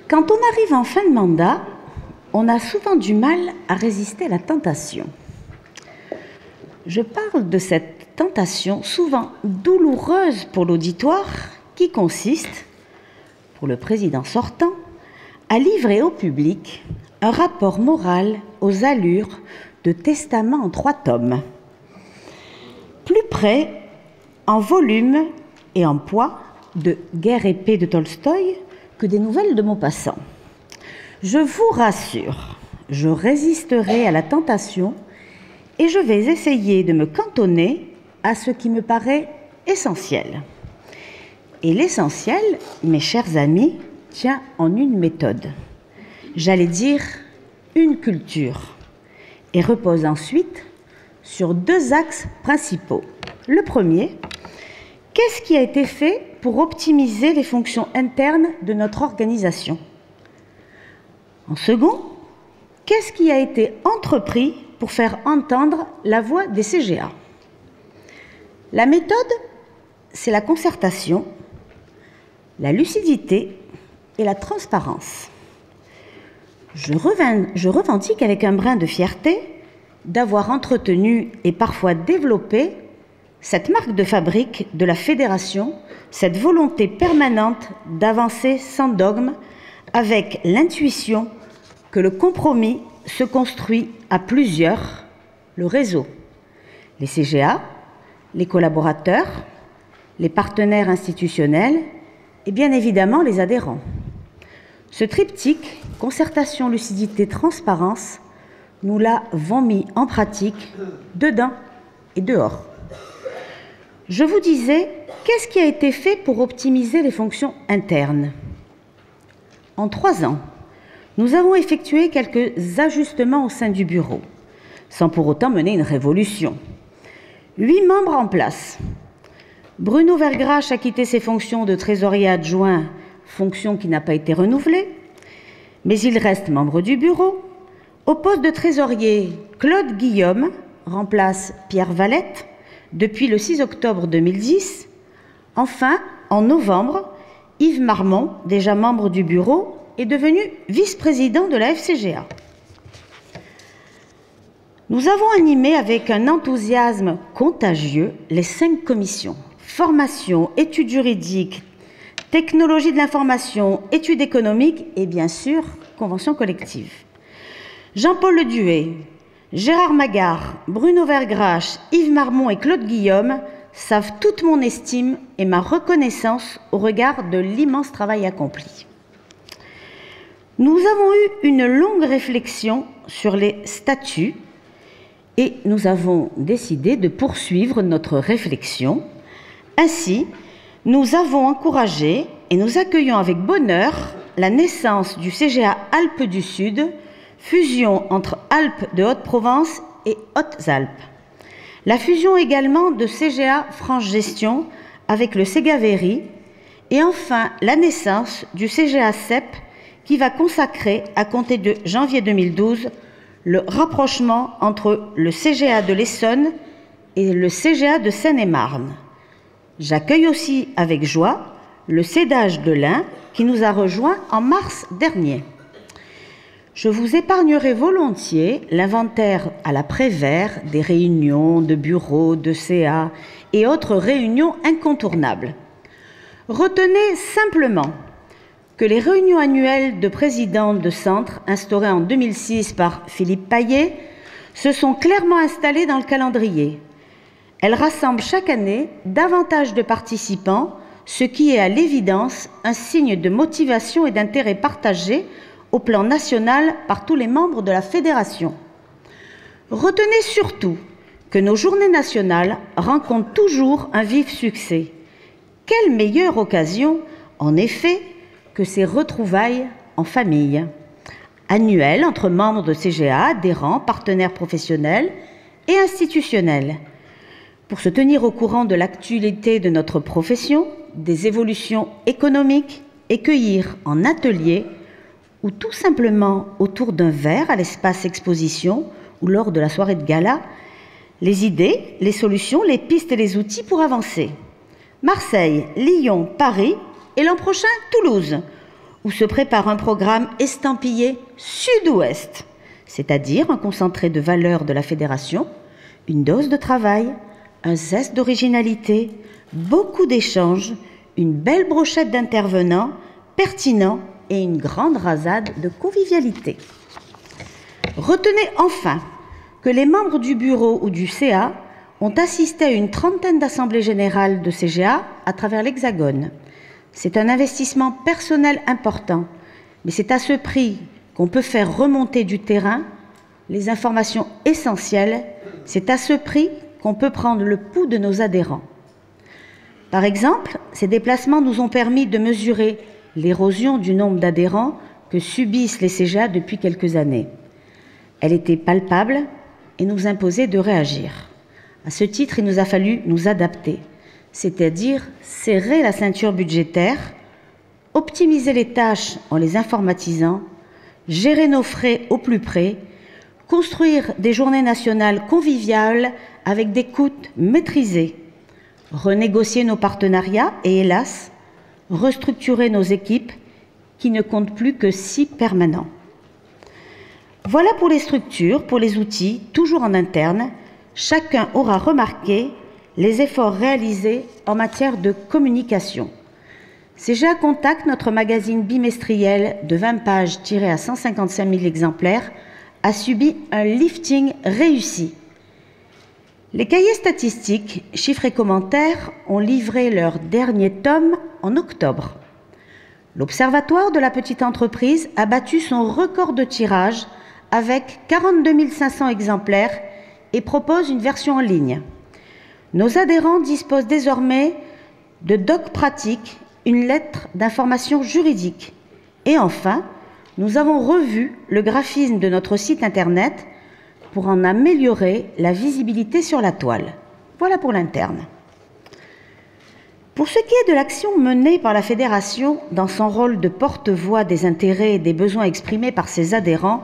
Quand on arrive en fin de mandat, on a souvent du mal à résister à la tentation. Je parle de cette tentation souvent douloureuse pour l'auditoire qui consiste, pour le président sortant, à livrer au public un rapport moral aux allures de testament en 3 tomes. Plus près, en volume et en poids, de Guerre et paix de Tolstoï que des nouvelles de Maupassant. Je vous rassure, je résisterai à la tentation et je vais essayer de me cantonner à ce qui me paraît essentiel. Et l'essentiel, mes chers amis, tient en une méthode. J'allais dire une culture, et repose ensuite sur 2 axes principaux. Le premier, qu'est-ce qui a été fait pour optimiser les fonctions internes de notre organisation? En second, qu'est-ce qui a été entrepris pour faire entendre la voix des CGA? La méthode, c'est la concertation, la lucidité et la transparence. Je revendique avec un brin de fierté d'avoir entretenu et parfois développé cette marque de fabrique de la fédération, cette volonté permanente d'avancer sans dogme, avec l'intuition que le compromis se construit à plusieurs, le réseau, les CGA, les collaborateurs, les partenaires institutionnels et bien évidemment les adhérents. Ce triptyque, concertation, lucidité, transparence, nous l'avons mis en pratique dedans et dehors. Je vous disais, qu'est-ce qui a été fait pour optimiser les fonctions internes? En 3 ans, nous avons effectué quelques ajustements au sein du bureau, sans pour autant mener une révolution. 8 membres en place. Bruno Vergrache a quitté ses fonctions de trésorier adjoint, fonction qui n'a pas été renouvelée, mais il reste membre du bureau. Au poste de trésorier, Claude Guillaume remplace Pierre Valette depuis le 6 octobre 2010. Enfin, en novembre, Yves Marmont, déjà membre du bureau, est devenu vice-président de la FCGA. Nous avons animé avec un enthousiasme contagieux les 5 commissions: formation, études juridiques, technologie de l'information, études économiques et bien sûr, convention collective. Jean-Paul Leduet, Gérard Magard, Bruno Vergrache, Yves Marmont et Claude Guillaume savent toute mon estime et ma reconnaissance au regard de l'immense travail accompli. Nous avons eu une longue réflexion sur les statuts et nous avons décidé de poursuivre notre réflexion. Ainsi, nous avons encouragé et nous accueillons avec bonheur la naissance du CGA Alpes du Sud, fusion entre Alpes de Haute-Provence et Hautes-Alpes. La fusion également de CGA France Gestion avec le Segaveri et enfin la naissance du CGA CEP qui va consacrer, à compter de janvier 2012, le rapprochement entre le CGA de l'Essonne et le CGA de Seine-et-Marne. J'accueille aussi avec joie le CEDAGE de l'Ain qui nous a rejoints en mars dernier. Je vous épargnerai volontiers l'inventaire à la Prévert des réunions de bureaux, de CA et autres réunions incontournables. Retenez simplement que les réunions annuelles de présidents de centre instaurées en 2006 par Philippe Paillet se sont clairement installées dans le calendrier. Elles rassemblent chaque année davantage de participants, ce qui est à l'évidence un signe de motivation et d'intérêt partagé au plan national par tous les membres de la fédération. Retenez surtout que nos journées nationales rencontrent toujours un vif succès. Quelle meilleure occasion, en effet, que ces retrouvailles en famille, annuelles entre membres de CGA, adhérents, partenaires professionnels et institutionnels, pour se tenir au courant de l'actualité de notre profession, des évolutions économiques et cueillir en atelier ou tout simplement autour d'un verre à l'espace exposition ou lors de la soirée de gala, les idées, les solutions, les pistes et les outils pour avancer. Marseille, Lyon, Paris et l'an prochain Toulouse. où se prépare un programme estampillé Sud-Ouest, c'est-à-dire un concentré de valeurs de la fédération, une dose de travail, un zeste d'originalité, beaucoup d'échanges, une belle brochette d'intervenants pertinents et une grande rasade de convivialité. Retenez enfin que les membres du bureau ou du CA ont assisté à une trentaine d'assemblées générales de CGA à travers l'Hexagone. C'est un investissement personnel important, mais c'est à ce prix qu'on peut faire remonter du terrain les informations essentielles. C'est à ce prix qu'on peut prendre le pouls de nos adhérents. Par exemple, ces déplacements nous ont permis de mesurer l'érosion du nombre d'adhérents que subissent les CGA depuis quelques années. Elle était palpable et nous imposait de réagir. À ce titre, il nous a fallu nous adapter, c'est-à-dire serrer la ceinture budgétaire, optimiser les tâches en les informatisant, gérer nos frais au plus près, construire des journées nationales conviviales avec des coûts maîtrisés, renégocier nos partenariats et, hélas, restructurer nos équipes qui ne comptent plus que 6 permanents. Voilà pour les structures, pour les outils, toujours en interne. Chacun aura remarqué les efforts réalisés en matière de communication. CGA Contact, notre magazine bimestriel de 20 pages tiré à 155 000 exemplaires, a subi un lifting réussi. Les cahiers statistiques, chiffres et commentaires ont livré leur dernier tome en octobre. L'Observatoire de la petite entreprise a battu son record de tirage avec 42 500 exemplaires et propose une version en ligne. Nos adhérents disposent désormais de docs pratiques, une lettre d'information juridique. Et enfin, nous avons revu le graphisme de notre site internet pour en améliorer la visibilité sur la toile. Voilà pour l'interne. Pour ce qui est de l'action menée par la Fédération dans son rôle de porte-voix des intérêts et des besoins exprimés par ses adhérents,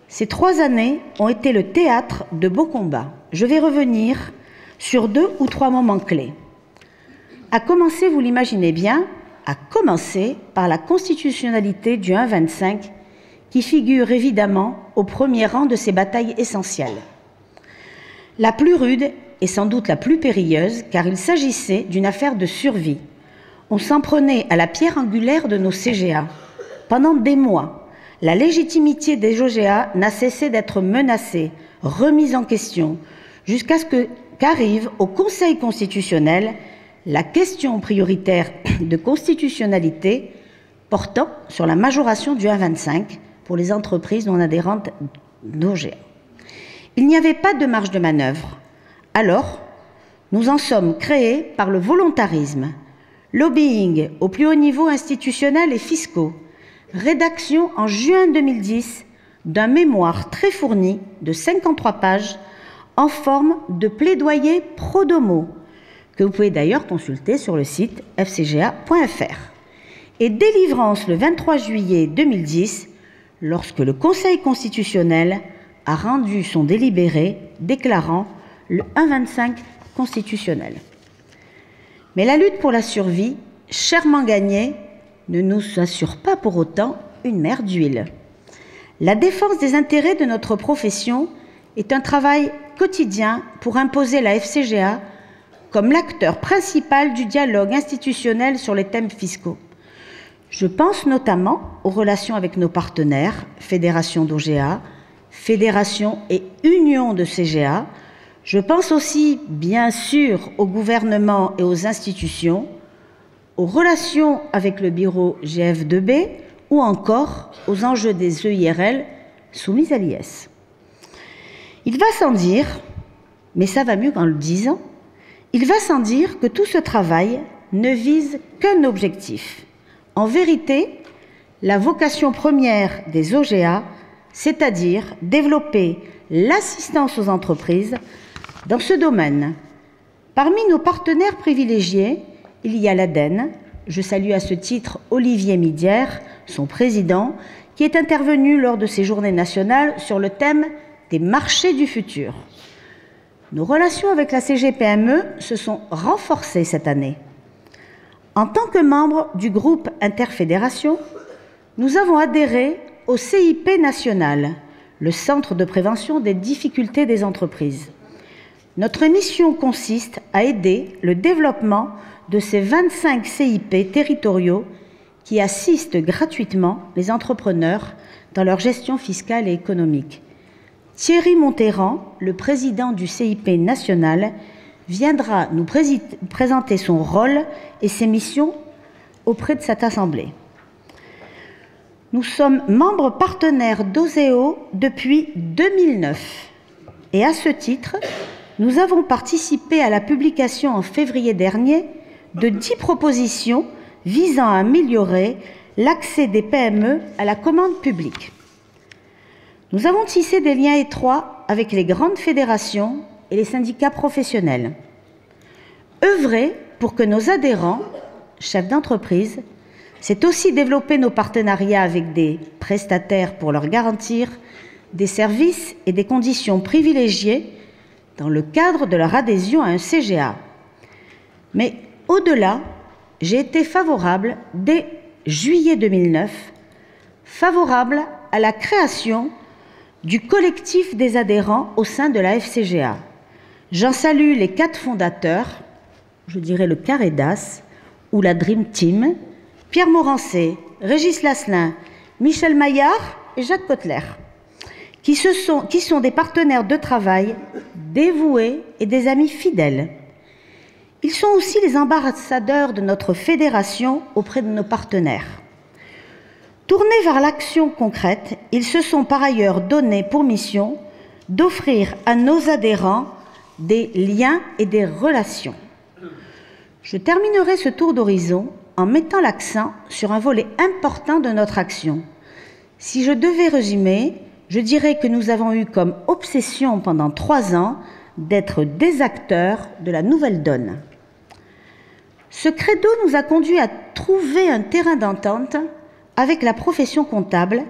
ces 3 années ont été le théâtre de beaux combats. Je vais revenir sur 2 ou 3 moments clés. À commencer, vous l'imaginez bien, à commencer par la constitutionnalité du 1,25 qui figure évidemment au premier rang de ces batailles essentielles. La plus rude et sans doute la plus périlleuse, car il s'agissait d'une affaire de survie. On s'en prenait à la pierre angulaire de nos CGA. Pendant des mois, la légitimité des OGA n'a cessé d'être menacée, remise en question, jusqu'à ce qu'arrive au Conseil constitutionnel la question prioritaire de constitutionnalité portant sur la majoration du 1,25 pour les entreprises non adhérentes d'OGA. Il n'y avait pas de marge de manœuvre. Alors, nous en sommes créés par le volontarisme, lobbying au plus haut niveau institutionnel et fiscaux, rédaction en juin 2010 d'un mémoire très fourni de 53 pages en forme de plaidoyer pro domo, que vous pouvez d'ailleurs consulter sur le site fcga.fr, et délivrance le 23 juillet 2010, lorsque le Conseil constitutionnel a rendu son délibéré déclarant le 1,25 constitutionnel. Mais la lutte pour la survie, chèrement gagnée, ne nous assure pas pour autant une mer d'huile. La défense des intérêts de notre profession est un travail quotidien pour imposer la FCGA comme l'acteur principal du dialogue institutionnel sur les thèmes fiscaux. Je pense notamment aux relations avec nos partenaires, Fédération d'OGA, Fédération et Union de CGA. Je pense aussi, bien sûr, au gouvernement et aux institutions, aux relations avec le bureau GF2B ou encore aux enjeux des EIRL soumis à l'IS. Il va sans dire, mais ça va mieux qu'en le disant, il va sans dire que tout ce travail ne vise qu'un objectif. En vérité, la vocation première des OGA, c'est-à-dire développer l'assistance aux entreprises dans ce domaine. Parmi nos partenaires privilégiés, il y a l'ADEN. Je salue à ce titre Olivier Midière, son président, qui est intervenu lors de ces journées nationales sur le thème des marchés du futur. Nos relations avec la CGPME se sont renforcées cette année. En tant que membre du groupe Interfédération, nous avons adhéré au CIP national, le Centre de prévention des difficultés des entreprises. Notre mission consiste à aider le développement de ces 25 CIP territoriaux qui assistent gratuitement les entrepreneurs dans leur gestion fiscale et économique. Thierry Monterrand, le président du CIP national, viendra nous présenter son rôle et ses missions auprès de cette Assemblée. Nous sommes membres partenaires d'OSEO depuis 2009 et à ce titre, nous avons participé à la publication en février dernier de 10 propositions visant à améliorer l'accès des PME à la commande publique. Nous avons tissé des liens étroits avec les grandes fédérations et les syndicats professionnels. Œuvrer pour que nos adhérents, chefs d'entreprise, c'est aussi développer nos partenariats avec des prestataires pour leur garantir des services et des conditions privilégiées dans le cadre de leur adhésion à un CGA. Mais au-delà, j'ai été favorable, dès juillet 2009, favorable à la création du collectif des adhérents au sein de la FCGA. J'en salue les 4 fondateurs, je dirais le carré d'as ou la Dream Team, Pierre Morancé, Régis Lasselin, Michel Maillard et Jacques Kotler, qui sont des partenaires de travail dévoués et des amis fidèles. Ils sont aussi les ambassadeurs de notre fédération auprès de nos partenaires. Tournés vers l'action concrète, ils se sont par ailleurs donné pour mission d'offrir à nos adhérents des liens et des relations. Je terminerai ce tour d'horizon en mettant l'accent sur un volet important de notre action. Si je devais résumer, je dirais que nous avons eu comme obsession pendant 3 ans d'être des acteurs de la nouvelle donne. Ce credo nous a conduit à trouver un terrain d'entente avec la profession comptable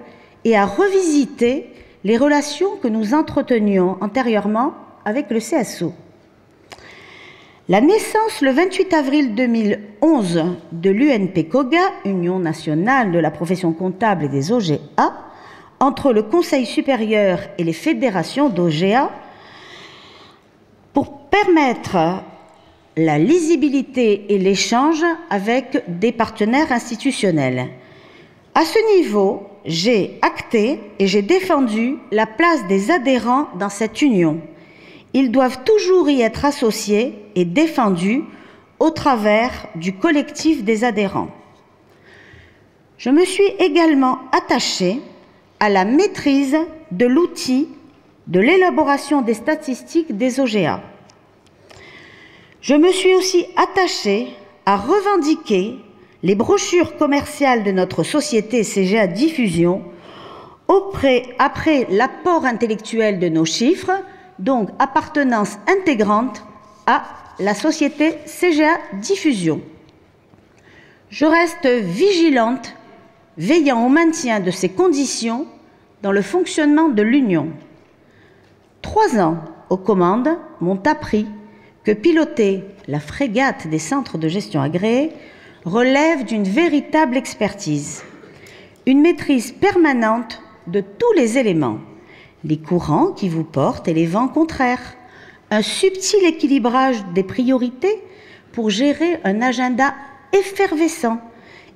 et à revisiter les relations que nous entretenions antérieurement avec le CSO. La naissance le 28 avril 2011 de l'UNP-COGA, Union nationale de la profession comptable et des OGA, entre le Conseil supérieur et les fédérations d'OGA, pour permettre la lisibilité et l'échange avec des partenaires institutionnels. À ce niveau, j'ai acté et j'ai défendu la place des adhérents dans cette union. Ils doivent toujours y être associés et défendus au travers du collectif des adhérents. Je me suis également attachée à la maîtrise de l'outil de l'élaboration des statistiques des OGA. Je me suis aussi attachée à revendiquer les brochures commerciales de notre société CGA Diffusion après l'apport intellectuel de nos chiffres, donc appartenance intégrante à la société CGA Diffusion. Je reste vigilante, veillant au maintien de ces conditions dans le fonctionnement de l'Union. 3 ans aux commandes m'ont appris que piloter la frégate des centres de gestion agréés relève d'une véritable expertise, une maîtrise permanente de tous les éléments, les courants qui vous portent et les vents contraires, un subtil équilibrage des priorités pour gérer un agenda effervescent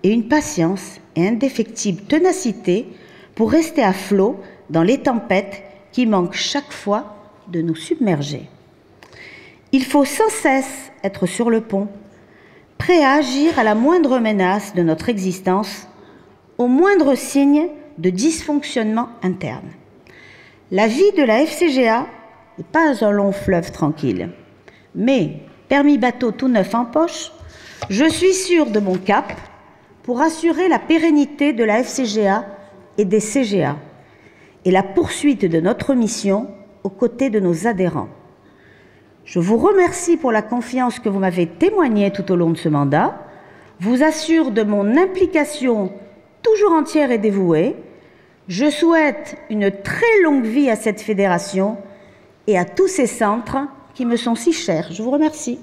et une patience et indéfectible ténacité pour rester à flot dans les tempêtes qui manquent chaque fois de nous submerger. Il faut sans cesse être sur le pont, prêt à agir à la moindre menace de notre existence, au moindre signe de dysfonctionnement interne. La vie de la FCGA n'est pas un long fleuve tranquille, mais, permis bateau tout neuf en poche, je suis sûre de mon cap pour assurer la pérennité de la FCGA et des CGA et la poursuite de notre mission aux côtés de nos adhérents. Je vous remercie pour la confiance que vous m'avez témoignée tout au long de ce mandat, vous assure de mon implication toujours entière et dévouée. Je souhaite une très longue vie à cette fédération et à tous ces centres qui me sont si chers. Je vous remercie.